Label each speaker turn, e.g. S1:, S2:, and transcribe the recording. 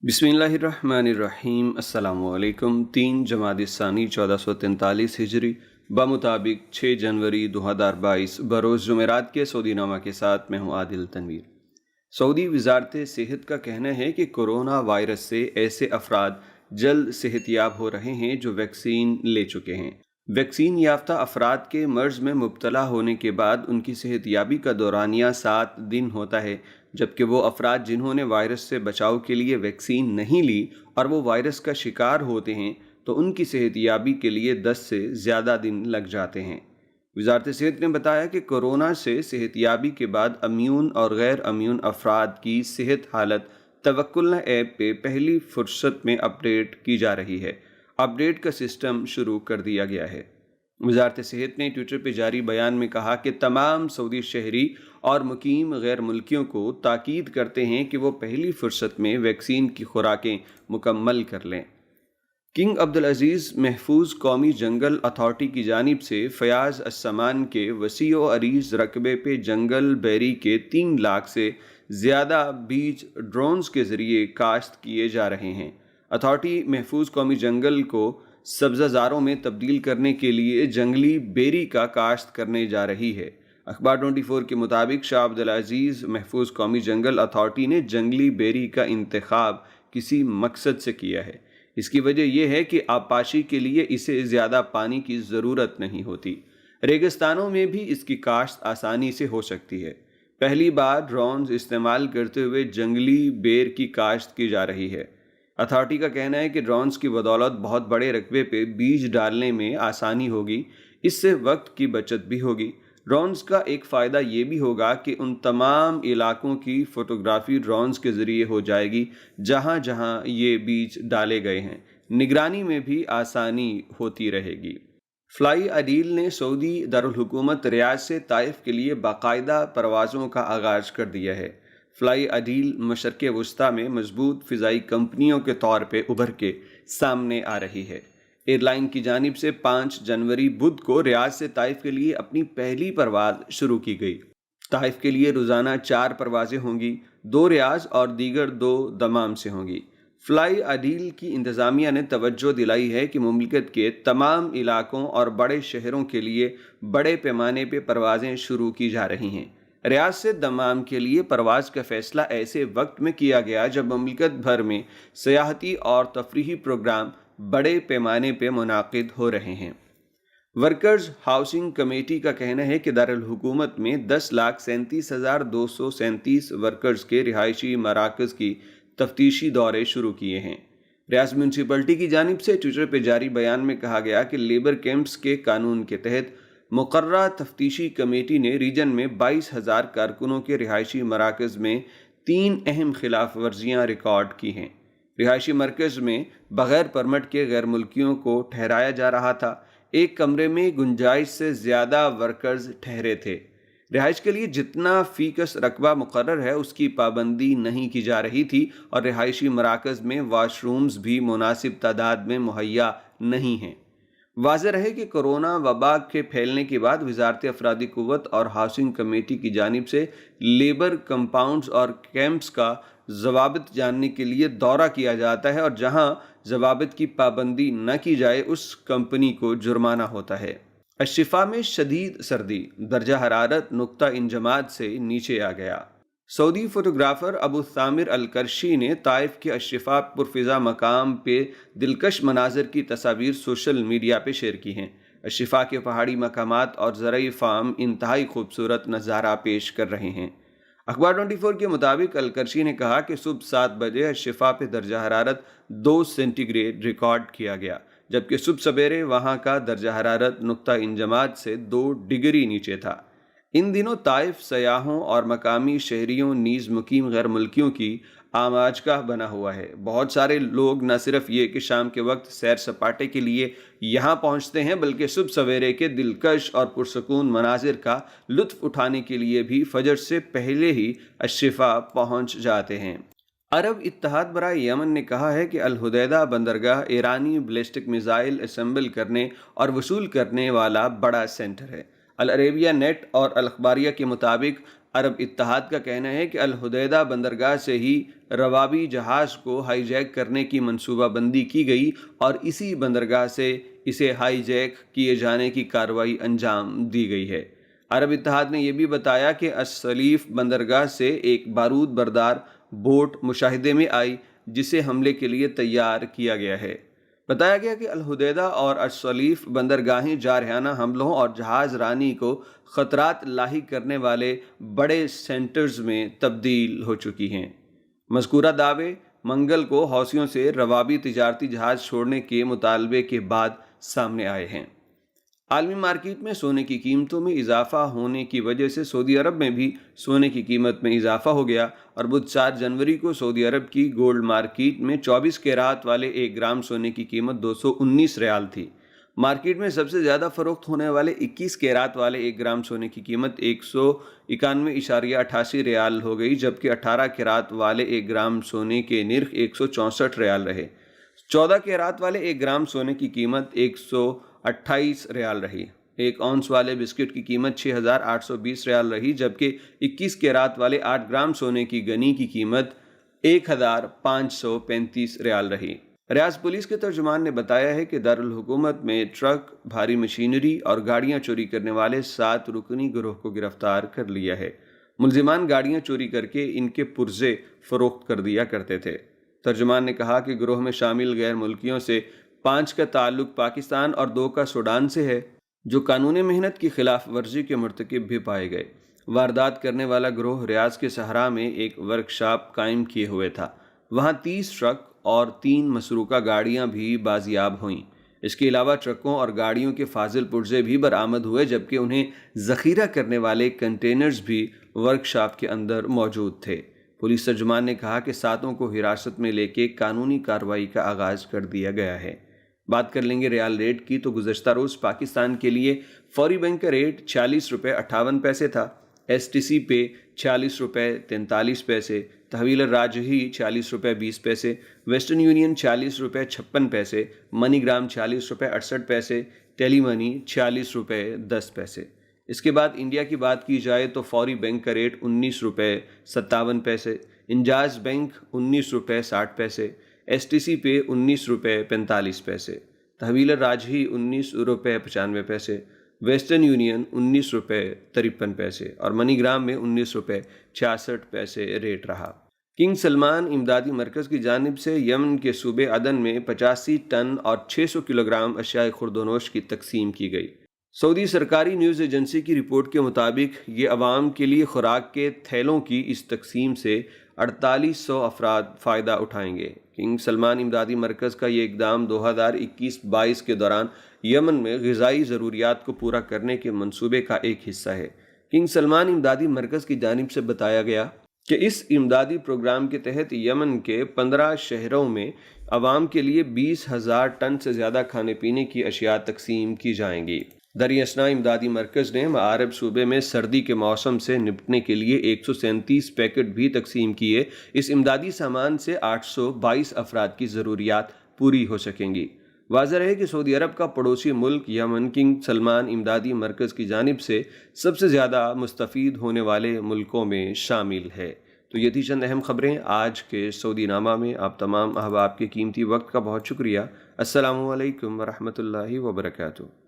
S1: बिस्मिल्लाहिर्रहमानिर्रहीम। अस्सलामुअलैकुम। 3 जमादी सानी 1443 हिजरी बमुताबिक 6 जनवरी 2022 बरोज़ जुमेरात के सऊदी नामा के साथ मैं हूँ आदिल तनवीर। सऊदी वजारत सेहत का कहना है कि कोरोना वायरस से ऐसे अफराद जल्द सेहतयाब हो रहे हैं जो वैक्सीन ले चुके हैं। वैक्सीन याफ्ता अफराद के मर्ज में मुब्तला होने के बाद उनकी सेहतयाबी का दौरानिया 7 दिन होता है, जबकि वो अफराद जिन्होंने वायरस से बचाव के लिए वैक्सीन नहीं ली और वो वायरस का शिकार होते हैं तो उनकी सेहतयाबी के लिए 10 से ज़्यादा दिन लग जाते हैं। वजारत सेहत ने बताया कि कोरोना से सेहतयाबी के बाद अम्यून और गैर अम्यून अफराद की सेहत हालत तवक्कुलना ऐप पे पहली फुर्सत में अपडेट की जा रही है। अपडेट का सिस्टम शुरू कर दिया गया है। वजारत सेहत ने ट्विटर पर जारी बयान में कहा कि तमाम सऊदी शहरी और मुकीम गैर मुल्कियों को ताकीद करते हैं कि वो पहली फुर्सत में वैक्सीन की खुराकें मुकम्मल कर लें। किंग अब्दुल अजीज़ महफूज कौमी जंगल अथॉरिटी की जानिब से फयाज़ अस्समान के वसी व अरीज़ रकबे पे जंगल बेरी के 3 लाख से ज़्यादा बीज ड्रोन्स के ज़रिए काश्त किए जा रहे हैं। अथॉरिटी महफूज कौमी जंगल को सब्ज़ाज़ारों में तब्दील करने के लिए जंगली बेरी का काश्त करने जा रही है। अखबार 24 के मुताबिक शाह अब्दुल अजीज़ महफूज कौमी जंगल अथॉरिटी ने जंगली बेरी का इंतखाब किसी मकसद से किया है। इसकी वजह यह है कि आबपाशी के लिए इसे ज़्यादा पानी की ज़रूरत नहीं होती। रेगिस्तानों में भी इसकी काश्त आसानी से हो सकती है। पहली बार ड्रोन्स इस्तेमाल करते हुए जंगली बेर की काश्त की जा रही है। अथॉरिटी का कहना है कि ड्रोन्स की बदौलत बहुत बड़े रकबे पे बीज डालने में आसानी होगी, इससे वक्त की बचत भी होगी। ड्रोन्स का एक फ़ायदा ये भी होगा कि उन तमाम इलाकों की फ़ोटोग्राफी ड्रोन्स के ज़रिए हो जाएगी जहाँ जहाँ ये बीज डाले गए हैं। निगरानी में भी आसानी होती रहेगी। फ्लाई अदील ने सऊदी दारुल हुकूमत रियाद से ताइफ के लिए बाकायदा परवाज़ों का आगाज़ कर दिया है। फ्लाई अदील मशरक़ वस्ता में मजबूत फ़िज़ाई कंपनियों के तौर पे उभर के सामने आ रही है। एयरलाइन की जानिब से 5 जनवरी बुध को रियाद से ताइफ के लिए अपनी पहली परवाज़ शुरू की गई। ताइफ के लिए रोज़ाना 4 परवाज़ें होंगी, 2 रियाद और दीगर 2 दमाम से होंगी। फ्लाई अदील की इंतज़ामिया ने तवज्जो दिलाई है कि मुमलिकत के तमाम इलाकों और बड़े शहरों के लिए बड़े पैमाने पर परवाज़ें शुरू की जा रही हैं। रियाद से दमाम के लिए परवाज़ का फ़ैसला ऐसे वक्त में किया गया जब मुमलिकत भर में सियाहती और तफरीही प्रोग्राम बड़े पैमाने पर मुनाकिद हो रहे हैं। वर्कर्स हाउसिंग कमेटी का कहना है कि दारुल हुकूमत में 10,37,237 वर्कर्स के रिहायशी मराकज़ की तफ्तीशी दौरे शुरू किए हैं। रियाद म्यूनसिपलिटी की जानिब से ट्विटर पर जारी बयान में कहा गया कि लेबर कैंप्स के कानून के तहत मुकर्रर तफ्तीशी कमेटी ने रीजन में 22,000 कारकुनों के रिहायशी मराकज़ में 3 अहम खिलाफ वर्जियाँ रिकॉर्ड की हैं। रिहायशी मरकज़ में बग़ैर परमिट के गैर मुल्कियों को ठहराया जा रहा था। एक कमरे में गुंजाइश से ज़्यादा वर्कर्स ठहरे थे। रिहाइश के लिए जितना फ़ीकस रकबा मुकर्रर है उसकी पाबंदी नहीं की जा रही थी और रिहायशी मराकज़ में वाशरूम्स भी मुनासिब तादाद में मुहैया नहीं हैं। वाज़ेह रहे कि कोरोना वबा के फैलने के बाद वजारत अफरादी क़ुव्वत और हाउसिंग कमेटी की जानिब से लेबर कंपाउंड्स और कैंप्स का ज़वाबित जानने के लिए दौरा किया जाता है और जहां ज़वाबित की पाबंदी न की जाए उस कंपनी को जुर्माना होता है। अशिफा में शदीद सर्दी, दर्जा हरारत नुक्ता इंजमाद से नीचे आ गया। सऊदी फ़ोटोग्राफ़र अबू सामिर अल-करशी ने ताइफ के अशिफा पुरफ़िज़ा मकाम पे दिलकश मनाज़र की तस्वीर सोशल मीडिया पे शेयर की हैं। अशिफा के पहाड़ी मकामात और ज़रई फार्म इंतहाई खूबसूरत नज़ारा पेश कर रहे हैं। अखबार 24 के मुताबिक अल-करशी ने कहा कि सुबह 7 बजे अशिफा पे दर्जा हरारत 2 सेंटीग्रेड रिकॉर्ड किया गया, जबकि सुबह सवेरे वहाँ का दर्जा हरारत नुक्ता इंजमाद से 2 डिग्री नीचे था। इन दिनों ताइफ सयाहों और मकामी शहरियों नीज़ मुकीम गैर मुल्कियों की आमाजगाह बना हुआ है। बहुत सारे लोग न सिर्फ ये कि शाम के वक्त सैर सपाटे के लिए यहाँ पहुँचते हैं बल्कि सुबह सवेरे के दिलकश और पुरसकून मनाजिर का लुत्फ़ उठाने के लिए भी फजर से पहले ही अशिफा पहुँच जाते हैं। अरब इत्तेहाद बराए यमन ने कहा है कि अल हुदैदा बंदरगाह ईरानी बैलिस्टिक मिसाइल असेंबल करने और वसूल करने वाला बड़ा सेंटर है। العربیہ نیٹ اور الاخباریہ کے مطابق عرب اتحاد کا کہنا ہے کہ الحدیدہ بندرگاہ سے ہی روابی جہاز کو ہائی جیک کرنے کی منصوبہ بندی کی گئی اور اسی بندرگاہ سے اسے ہائی جیک کیے جانے کی کارروائی انجام دی گئی ہے۔ عرب اتحاد نے یہ بھی بتایا کہ السلیف بندرگاہ سے ایک بارود بردار بوٹ مشاہدے میں آئی جسے حملے کے لیے تیار کیا گیا ہے۔ بتایا گیا کہ الحدیدہ اور السلیف بندرگاہیں جارحانہ حملوں اور جہاز رانی کو خطرات لاحق کرنے والے بڑے سینٹرز میں تبدیل ہو چکی ہیں۔ مذکورہ دعوے منگل کو حوثیوں سے روابی تجارتی جہاز چھوڑنے کے مطالبے کے بعد سامنے آئے ہیں۔ عالمی مارکیٹ میں سونے کی قیمتوں میں اضافہ ہونے کی وجہ سے سعودی عرب میں بھی سونے کی قیمت میں اضافہ ہو گیا اور بدھ 4 جنوری کو سعودی عرب کی گولڈ مارکیٹ میں 24 کیرات والے 1 گرام سونے کی قیمت 219 ریال تھی۔ مارکیٹ میں سب سے زیادہ فروخت ہونے والے 21 کیرات والے 1 گرام سونے کی قیمت 191.88 ریال ہو گئی، جبکہ 18 کیرات والے 1 گرام سونے کے نرخ 164 ریال رہے۔ 14 کیرات والے 1 گرام سونے کی قیمت 128 ریال رہی۔ 1 اونس والے بسکٹ کی قیمت 6,820 ریال رہی، جبکہ 21 کیرات والے 8 گرام سونے کی گنی کی قیمت 1,535 ریال رہی۔ ریاض پولیس کے ترجمان نے بتایا ہے کہ دارالحکومت میں ٹرک، بھاری مشینری اور گاڑیاں چوری کرنے والے 7 رکنی گروہ کو گرفتار کر لیا ہے۔ ملزمان گاڑیاں چوری کر کے ان کے پرزے فروخت کر دیا کرتے تھے۔ ترجمان نے کہا کہ گروہ میں شامل غیر ملکیوں سے 5 کا تعلق پاکستان اور 2 کا سوڈان سے ہے، جو قانون محنت کی خلاف ورزی کے مرتکب بھی پائے گئے۔ واردات کرنے والا گروہ ریاض کے صحرا میں ایک ورکشاپ قائم کیے ہوئے تھا۔ وہاں 30 ٹرک اور 3 مسروقہ گاڑیاں بھی بازیاب ہوئیں۔ اس کے علاوہ ٹرکوں اور گاڑیوں کے فاضل پرزے بھی برآمد ہوئے، جبکہ انہیں ذخیرہ کرنے والے کنٹینرز بھی ورکشاپ کے اندر موجود تھے۔ پولیس ترجمان نے کہا کہ 7 کو حراست میں لے کے قانونی کارروائی کا آغاز کر دیا گیا ہے۔ بات کر لیں گے ریال ریٹ کی تو گزشتہ روز پاکستان کے لیے فوری بینک کا ریٹ 46.58 تھا، ایس ٹی سی پے 46.43، تحویل راجحی 40.20، ویسٹرن یونین 40.56، منی گرام 40.68، ٹیلی منی 40.10۔ اس کے بعد انڈیا کی بات کی جائے تو فوری بینک کا rate 19.57، Enjaz bank 19.60، S T C pay 19.45، تحویل راجحی 19.95، ویسٹرن یونین 19.53 اور منی گرام میں 19.66 ریٹ رہا۔ کنگ سلمان امدادی مرکز کی جانب سے یمن کے صوبے عدن میں 85 ٹن اور 600 کلو گرام اشیاء خوردونوش کی تقسیم کی گئی۔ سعودی سرکاری نیوز ایجنسی کی رپورٹ کے مطابق یہ عوام کے لیے خوراک کے تھیلوں کی اس تقسیم سے 4800 افراد فائدہ اٹھائیں گے۔ کنگ سلمان امدادی مرکز کا یہ اقدام 2021-22 کے دوران یمن میں غذائی ضروریات کو پورا کرنے کے منصوبے کا ایک حصہ ہے۔ کنگ سلمان امدادی مرکز کی جانب سے بتایا گیا کہ اس امدادی پروگرام کے تحت یمن کے 15 شہروں میں عوام کے لیے 20,000 ٹن سے زیادہ کھانے پینے کی اشیاء تقسیم کی جائیں گی۔ دریں اثنا امدادی مرکز نے معارب صوبے میں سردی کے موسم سے نپٹنے کے لیے 137 پیکٹ بھی تقسیم کیے۔ اس امدادی سامان سے 822 افراد کی ضروریات پوری ہو سکیں گی۔ واضح رہے کہ سعودی عرب کا پڑوسی ملک یمن کنگ سلمان امدادی مرکز کی جانب سے سب سے زیادہ مستفید ہونے والے ملکوں میں شامل ہے۔ تو یہ تھی چند اہم خبریں آج کے سعودی نامہ میں۔ آپ تمام احباب کے قیمتی وقت کا بہت شکریہ۔ السلام علیکم ورحمۃ اللہ وبرکاتہ۔